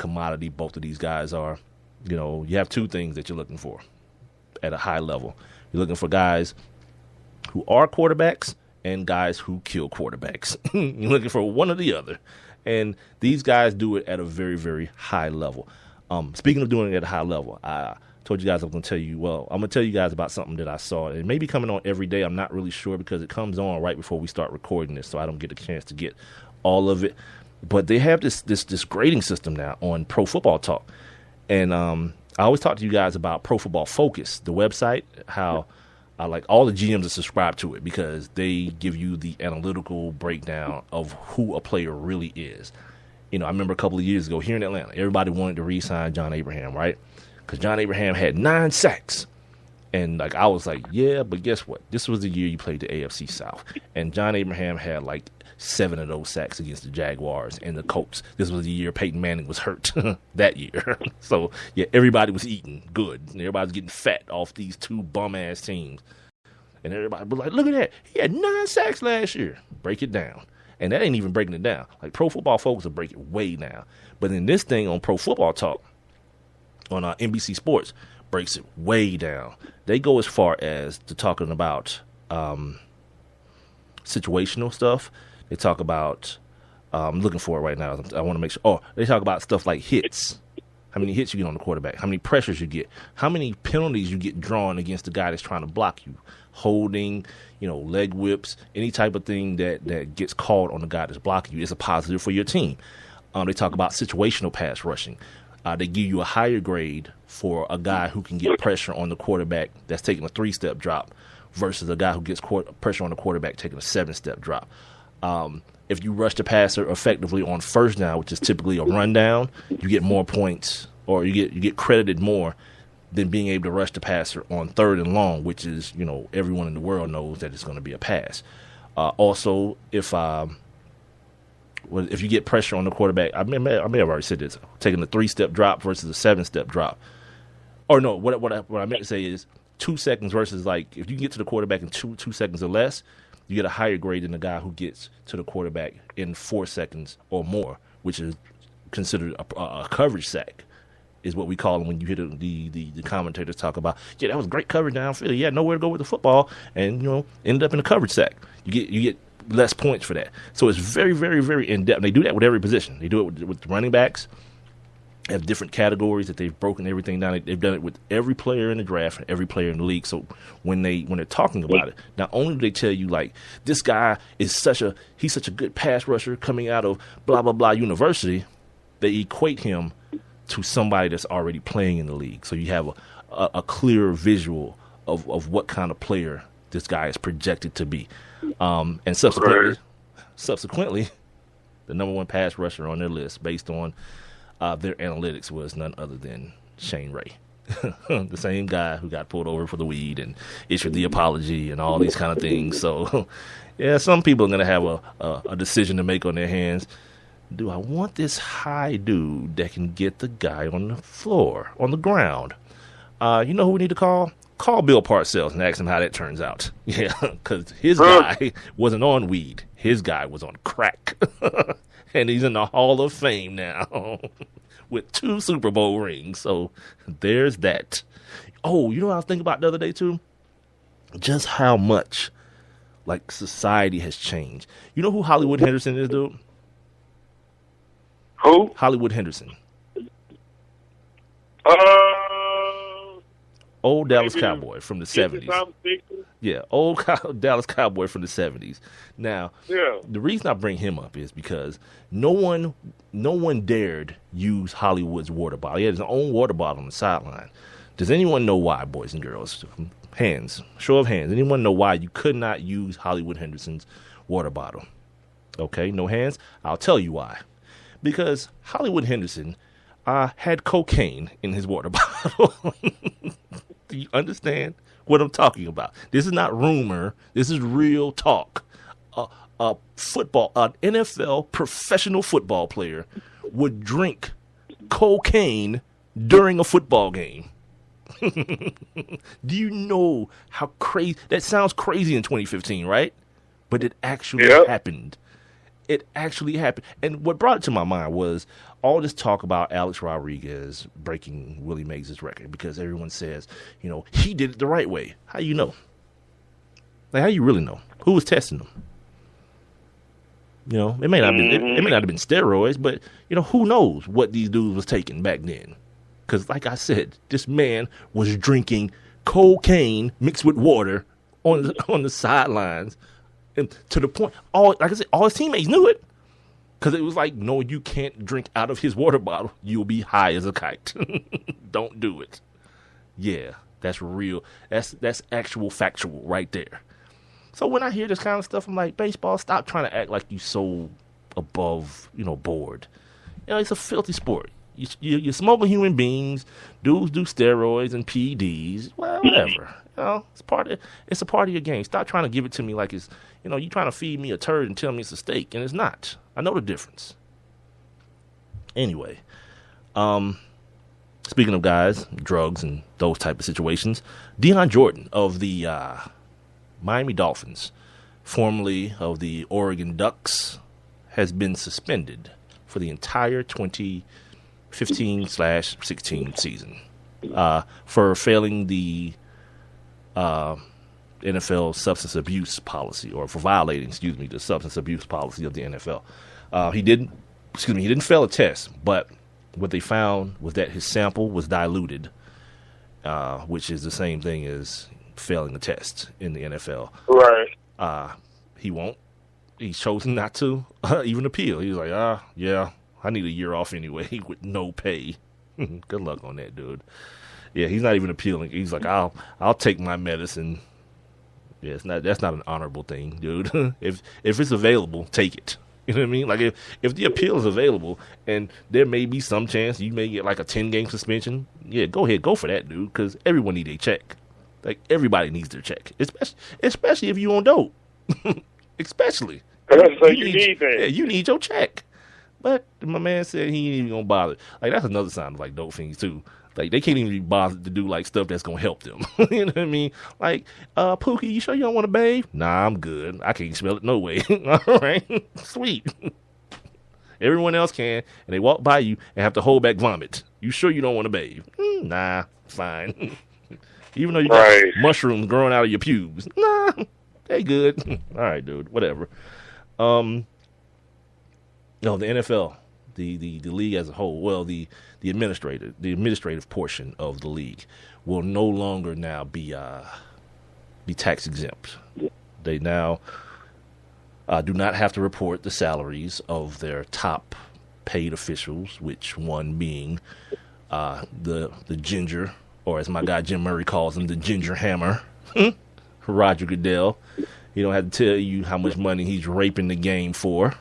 commodity both of these guys are. You know, you have two things that you're looking for at a high level. You're looking for guys who are quarterbacks and guys who kill quarterbacks. You're looking for one or the other. And these guys do it at a very, very high level. Speaking of doing it at a high level, I told you guys I'm going to tell you, well, I'm going to tell you guys about something that I saw. It may be coming on every day. I'm not really sure because it comes on right before we start recording this, so I don't get a chance to get all of it. But they have this grading system now on Pro Football Talk. And I always talk to you guys about Pro Football Focus, the website, how I like all the GMs are subscribed to it because they give you the analytical breakdown of who a player really is. You know, I remember a couple of years ago here in Atlanta, everybody wanted to re-sign John Abraham, right? Because John Abraham had 9 sacks. And, like, I was like, yeah, but guess what? This was the year you played the AFC South. And John Abraham had, like, 7 of those sacks against the Jaguars and the Colts. This was the year Peyton Manning was hurt that year. So, yeah, everybody was eating good. Everybody was getting fat off these 2 bum-ass teams. And everybody was like, look at that. He had 9 sacks last year. Break it down. And that ain't even breaking it down. Like, Pro Football Focus will break it way down. But in this thing on Pro Football Talk, on NBC Sports, breaks it way down. They go as far as to talking about situational stuff. They talk about, I'm looking for it right now. I want to make sure. Oh, they talk about stuff like hits. How many hits you get on the quarterback. How many pressures you get. How many penalties you get drawn against the guy that's trying to block you. Holding, leg whips, any type of thing that gets called on the guy that's blocking you is a positive for your team. They talk about situational pass rushing. They give you a higher grade for a guy who can get pressure on the quarterback that's taking a 3-step drop versus a guy who gets pressure on the quarterback taking a 7-step drop. If you rush the passer effectively on first down, which is typically a rundown, you get more points or you get credited more than being able to rush the passer on 3rd and long, which is, everyone in the world knows that it's going to be a pass. Also, if you get pressure on the quarterback, I may have already said this, taking a 3-step drop versus a 7-step drop. Or no, what I meant to say is 2 seconds versus, like, if you can get to the quarterback in 2 seconds or less, you get a higher grade than the guy who gets to the quarterback in 4 seconds or more, which is considered a coverage sack, is what we call them when you hear the commentators talk about, yeah, that was great coverage downfield. Yeah, nowhere to go with the football, and, ended up in a coverage sack. You get less points for that. So it's very, very, very in-depth. They do that with every position. They do it with the running backs. They have different categories that they've broken everything down. They've done it with every player in the draft and every player in the league. So when they're talking about it, not only do they tell you, like, this guy is he's such a good pass rusher coming out of blah, blah, blah university, they equate him to somebody that's already playing in the league. So you have a clearer visual of what kind of player this guy is projected to be. And subsequently, the number 1 pass rusher on their list based on their analytics was none other than Shane Ray. The same guy who got pulled over for the weed and issued the apology and all these kind of things. So, yeah, some people are going to have a decision to make on their hands. Do I want this high dude that can get the guy on the floor, on the ground? You know who we need to call? Call Bill Parcells and ask him how that turns out. Yeah, because his guy wasn't on weed. His guy was on crack. And he's in the Hall of Fame now with 2 Super Bowl rings. So there's that. Oh, you know what I was thinking about the other day, too? Just how much, like, society has changed. You know who Hollywood Henderson is, dude? Who? Hollywood Henderson. Old Dallas Cowboy from the 70s. Yeah, old Dallas Cowboy from the 70s. Now, the reason I bring him up is because no one dared use Hollywood's water bottle. He had his own water bottle on the sideline. Does anyone know why, boys and girls? Hands. Show of hands. Anyone know why you could not use Hollywood Henderson's water bottle? Okay, no hands? I'll tell you why. Because Hollywood Henderson had cocaine in his water bottle. Do you understand what I'm talking about? This is not rumor. This is real talk. An NFL professional football player would drink cocaine during a football game. Do you know how crazy? That sounds crazy in 2015, right? But it actually happened. It actually happened. And what brought it to my mind was all this talk about Alex Rodriguez breaking Willie Mays' record because everyone says, he did it the right way. How you know? Like, how you really know? Who was testing him? It may not have been steroids, but who knows what these dudes was taking back then? Because, like I said, this man was drinking cocaine mixed with water on the sidelines, and to the point, all his teammates knew it, because it was like, no, you can't drink out of his water bottle. You'll be high as a kite. Don't do it. Yeah, that's real. That's actual factual right there. So when I hear this kind of stuff, I'm like, baseball, stop trying to act like you so above, board. It's a filthy sport. You're smoking human beings. Dudes do steroids and PEDs. Well, whatever. It's a part of your game. Stop trying to give it to me like it's, you trying to feed me a turd and tell me it's a steak, and it's not. I know the difference. Anyway, speaking of guys, drugs, and those type of situations, Deion Jordan of the Miami Dolphins, formerly of the Oregon Ducks, has been suspended for the entire 2015/16 season for failing the NFL substance abuse policy, or for violating, the substance abuse policy of the NFL. He didn't fail a test, but what they found was that his sample was diluted, which is the same thing as failing a test in the NFL. Right. He's chosen not to even appeal. He was like, yeah, I need a year off anyway with no pay. Good luck on that, dude. Yeah, he's not even appealing. He's like, I'll take my medicine. Yeah, that's not an honorable thing, dude. If it's available, take it. You know what I mean? Like, if the appeal is available and there may be some chance you may get like a 10-game suspension, yeah, go ahead, go for that, dude, because everyone needs a check. Like, everybody needs their check, especially if you on dope. Especially. You need that. Yeah, you need your check. But my man said he ain't even gonna bother. Like, that's another sign of like dope fiends too. Like, they can't even be bothered to do like stuff that's gonna help them. You know what I mean? Like, Pookie, you sure you don't want to bathe? Nah, I'm good. I can't smell it no way. All right, sweet. Everyone else can, and they walk by you and have to hold back vomit. You sure you don't want to bathe? Nah, fine. Even though you got mushrooms growing out of your pubes. Nah, they good. All right, dude, whatever. No, the NFL, the league as a whole, well, the administrative portion of the league will no longer now be tax exempt. They now do not have to report the salaries of their top paid officials, which one being the ginger, or as my guy Jim Murray calls him, the ginger hammer, Roger Goodell. He don't have to tell you how much money he's raping the game for,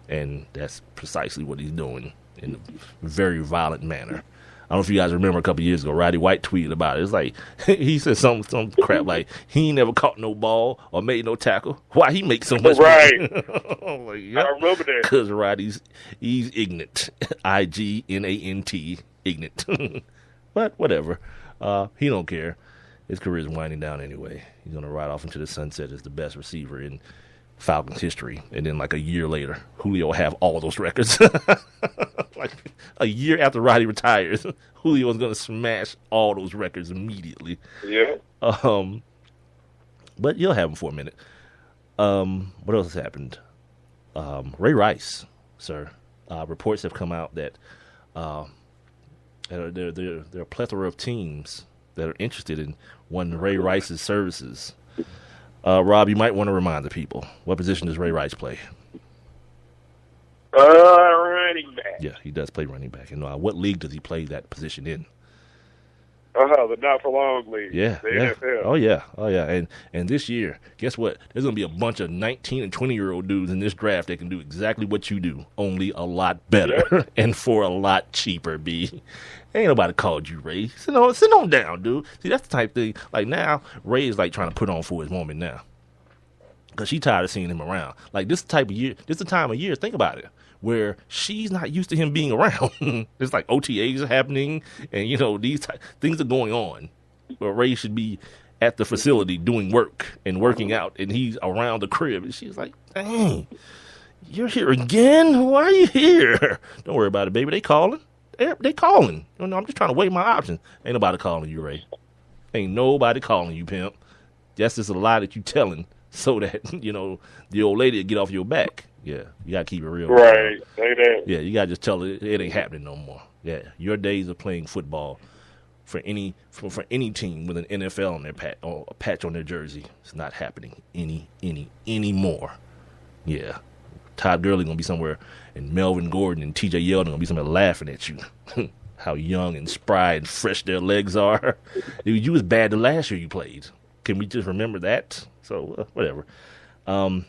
and that's precisely what he's doing in a very violent manner. I don't know if you guys remember a couple years ago, Roddy White tweeted about it. It's like, he said some crap like, he ain't never caught no ball or made no tackle. Why he make so much money? Like, yep. I remember that. Because Roddy's, he's ignorant. IGNANT, ignorant. But whatever. He don't care. His career's winding down anyway. He's going to ride off into the sunset as the best receiver in Falcons history. And then like a year later, Julio will have all those records. Like a year after Roddy retires, Julio is going to smash all those records immediately. Yeah. But you'll have him for a minute. What else has happened? Ray Rice, sir. Reports have come out that there are a plethora of teams that are interested in one Ray Rice's services. Rob, you might want to remind the people, what position does Ray Rice play? Running back. Yeah, he does play running back. And what league does he play that position in? The Not For Long League. Yeah, the yeah. NFL. Oh yeah. And this year, guess what? There's gonna be a bunch of 19 and 20-year-old dudes in this draft that can do exactly what you do, only a lot better and for a lot cheaper. B, ain't nobody called you Ray. Sit on down, dude. See, that's the type thing. Like, now, Ray is like trying to put on for his moment now, because she tired of seeing him around. Like, this type of year, this is the time of year. Think about it, where she's not used to him being around. It's like OTAs are happening, and these things are going on. Where Ray should be at the facility doing work and working out, and he's around the crib. And she's like, dang, You're here again? Why are you here? Don't worry about it, baby. They calling. They calling. You know, I'm just trying to weigh my options. Ain't nobody calling you, Ray. Ain't nobody calling you, pimp. That's just a lie that you telling so that, you know, the old lady will get off your back. Yeah, you got to keep it real. Right. Say that. Yeah, you got to just tell her it ain't happening no more. Yeah, your days of playing football for any team with an NFL on their or a patch on their jersey, it's not happening anymore. Yeah. Todd Gurley going to be somewhere, and Melvin Gordon and TJ Yeldon going to be somewhere laughing at you. How young and spry and fresh their legs are. Dude, you was bad the last year you played. Can we just remember that? So, whatever. And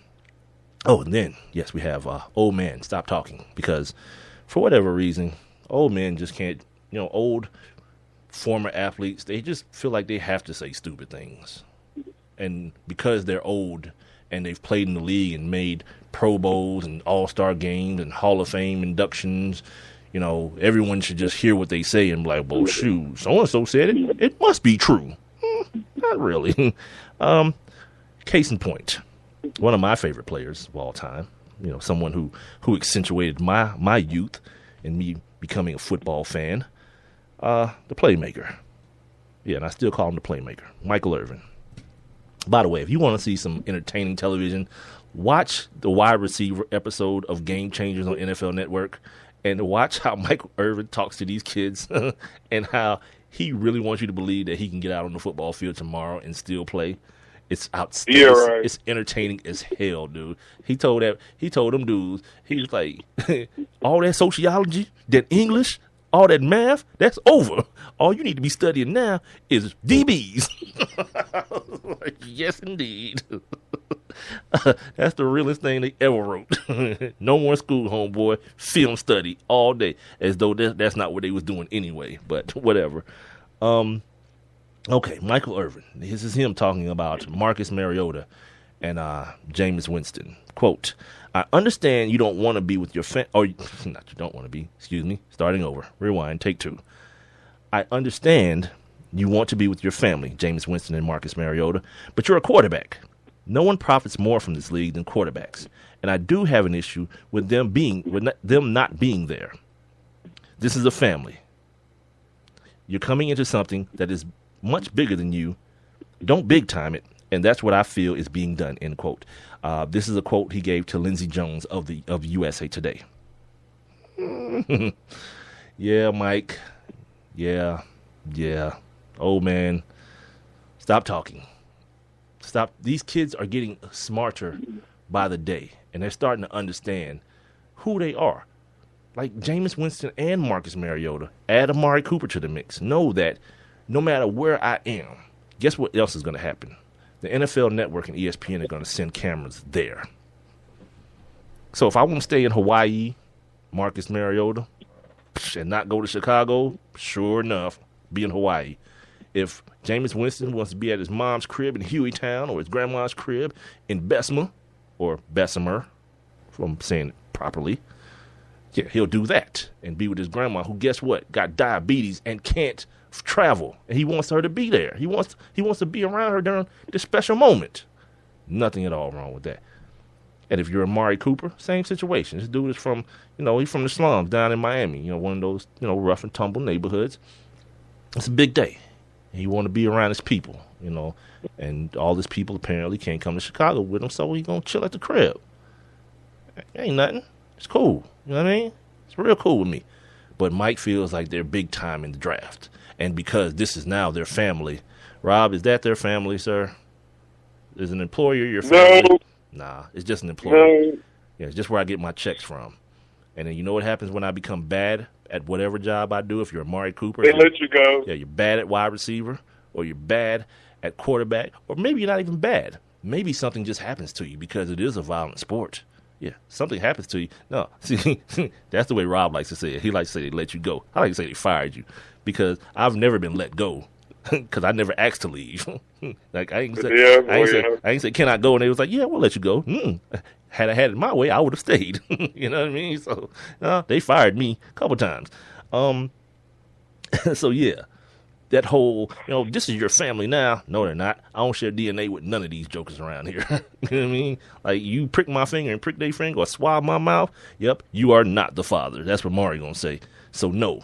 then, yes, we have old man, stop talking. Because for whatever reason, old men just can't, you know, old former athletes, they just feel like they have to say stupid things. And because they're old and they've played in the league and made Pro Bowls and All-Star games and Hall of Fame inductions, you know, everyone should just hear what they say and be like, well, shoot, so-and-so said it. It must be true. Not really. Case in point, one of my favorite players of all time, you know, someone who accentuated my youth and me becoming a football fan, the playmaker. Yeah, and I still call him the playmaker, Michael Irvin. By the way, if you want to see some entertaining television, watch the wide receiver episode of Game Changers on NFL Network and watch how Michael Irvin talks to these kids and how he really wants you to believe that he can get out on the football field tomorrow and still play. It's outstanding. Yeah, right. It's entertaining as hell, dude. He told them dudes, he was like, all that sociology, that English, all that math, that's over. All you need to be studying now is DBs. Like, yes, indeed. That's the realest thing they ever wrote. No more school, homeboy. Film study all day, as though that's not what they was doing anyway. But whatever. Okay, Michael Irvin. This is him talking about Marcus Mariota and Jameis Winston. Quote, I understand you don't want to be with your not you don't want to be, excuse me, starting over. Rewind, take two. I understand you want to be with your family, Jameis Winston and Marcus Mariota, but you're a quarterback. No one profits more from this league than quarterbacks, and I do have an issue with them not being there. This is a family. You're coming into something that is much bigger than you. Don't big time it, and that's what I feel is being done, end quote. This is a quote he gave to Lindsey Jones of USA Today. Yeah, Mike. Yeah. Oh, man. Stop talking. Stop. These kids are getting smarter by the day, and they're starting to understand who they are. Like Jameis Winston and Marcus Mariota, add Amari Cooper to the mix. Know that no matter where I am, guess what else is going to happen? The NFL Network and ESPN are going to send cameras there. So if I want to stay in Hawaii, Marcus Mariota, and not go to Chicago, sure enough, be in Hawaii. If Jameis Winston wants to be at his mom's crib in Hueytown or his grandma's crib in Bessemer, or Bessemer, if I'm saying it properly, yeah, he'll do that and be with his grandma, who, guess what, got diabetes and can't travel, and he wants her to be there. He wants to be around her during this special moment. Nothing at all wrong with that. And if you're Amari Cooper, same situation. This dude is from, he's from the slums down in Miami, one of those, rough and tumble neighborhoods. It's a big day. And he want to be around his people, and all his people apparently can't come to Chicago with him, so he's going to chill at the crib. Ain't nothing. It's cool. You know what I mean? It's real cool with me. But Mike feels like they're big time in the draft. And because this is now their family. Rob, is that their family, sir? Is an employer your family? No. Nah, it's just an employer. No. Yeah, it's just where I get my checks from. And then you know what happens when I become bad at whatever job I do? If you're Amari Cooper. They let you go. Yeah, you're bad at wide receiver, or you're bad at quarterback, or maybe you're not even bad. Maybe something just happens to you because it is a violent sport. Yeah, something happens to you. No, see, that's the way Rob likes to say it. He likes to say they let you go. I like to say they fired you because I've never been let go because I never asked to leave. Like I ain't say, can I go? And they was like, yeah, we'll let you go. Had I had it my way, I would have stayed. You know what I mean? So they fired me a couple times. So yeah, that whole, this is your family now. No, they're not. I don't share DNA with none of these jokers around here. You know what I mean? Like, you prick my finger and prick their finger or swab my mouth. Yep, you are not the father. That's what Maury gonna say. So no.